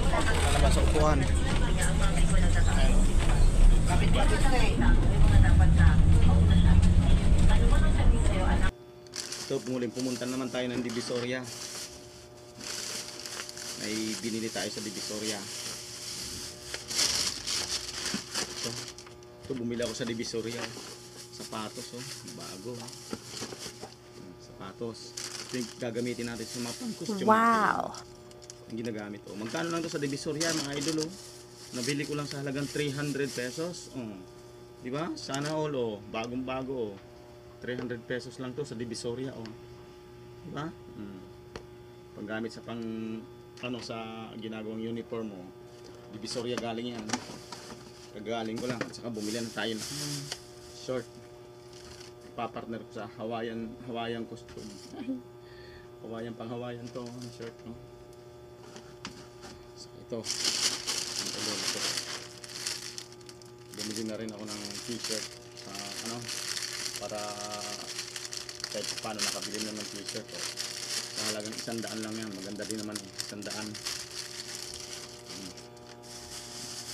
Naman sa upuan. So, muling pumunta naman tayo ng Divisoria. May binili tayo sa Divisoria. Ito bumili ako sa Divisoria. Sapatos, oh, bago. Sapatos. Ito yung gagamitin natin sa mga pang-costume. Wow! Ang ginagamit, oh. Magkano lang to sa Divisoria, mga idol, oh. Nabili ko lang sa halagang 300 pesos. Oh. Di ba? Sana all, oh. Bagong-bago, oh. 300 pesos lang to sa Divisoria, oh. Di ba? Panggamit sa pang ano sa ginagawang uniform, oh. Divisoria galing yan. Kagaling ko lang at saka bumili na tayo ng short. Papartner ko sa Hawaiian costume. Hawaiian pang Hawaiian to, shirt, no. So, ito. Ito. Bumili na rin ako ng t-shirt sa ano para kahit paano nakabili na ng t-shirt, oh. Sa halagang 100 lang yan. Maganda din naman, 100.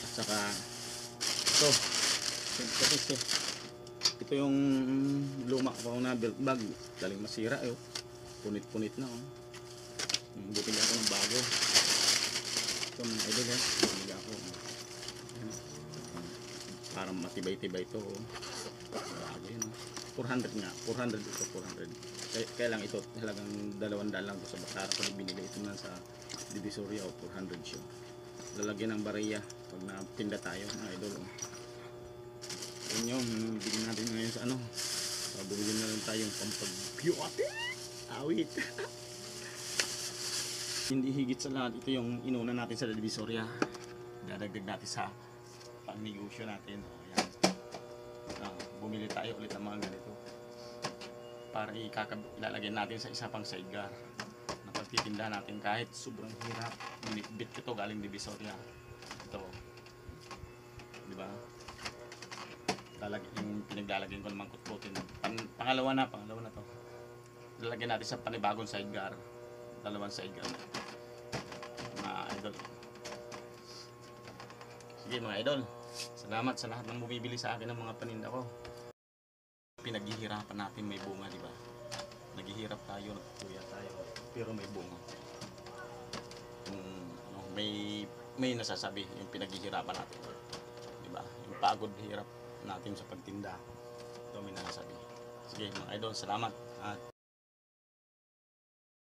At saka ito yung luma ko na belt bag, daling masira, eh. Punit-punit na, oh. Buti ako ng bago. Ito mga idol, eh. Bumili ako. Parang matibay-tibay ito, oh. Bago yun, oh. 400 nga, 400 ito, 400. Kaya lang ito, halagang 200 lang ito sa Bakara ko binili. Ito na sa Divisoria, oh, 400 siya. Lalagyan ng bariya pag napinda tayo, mga idol, oh. Yun yung bigyan natin ngayon sa ano. Bumili na lang tayong pampag-beauty awit. Hindi higit sa lahat, ito yung inuna natin sa Divisoria. Dadagdag natin sa pang-negosyo natin, oh, yan. Bumili tayo ulit ng mga ganito para ilalagay natin sa isa pang sidecar na pagtitinda natin kahit sobrang hirap. Bit ko to galing Divisoria. Ito, diba? Yung pinaglalagyan ko naman kutkutin. Pangalawa na to. Lalagyan natin sa panibagong sidecar. Dalawang sidecar. Mga idol. Sige mga idol. Salamat sa lahat ng bumibili sa akin ng mga paninda ko. Pinaghihirapan natin may bunga, di ba? Naghihirap tayo, nagtutuya tayo, pero may bunga. May nasasabi yung pinaghihirapan natin. Di ba? Yung pagod, hirap natin sa pagtinda. Ito may nasasabi. Sige mga idol, salamat. At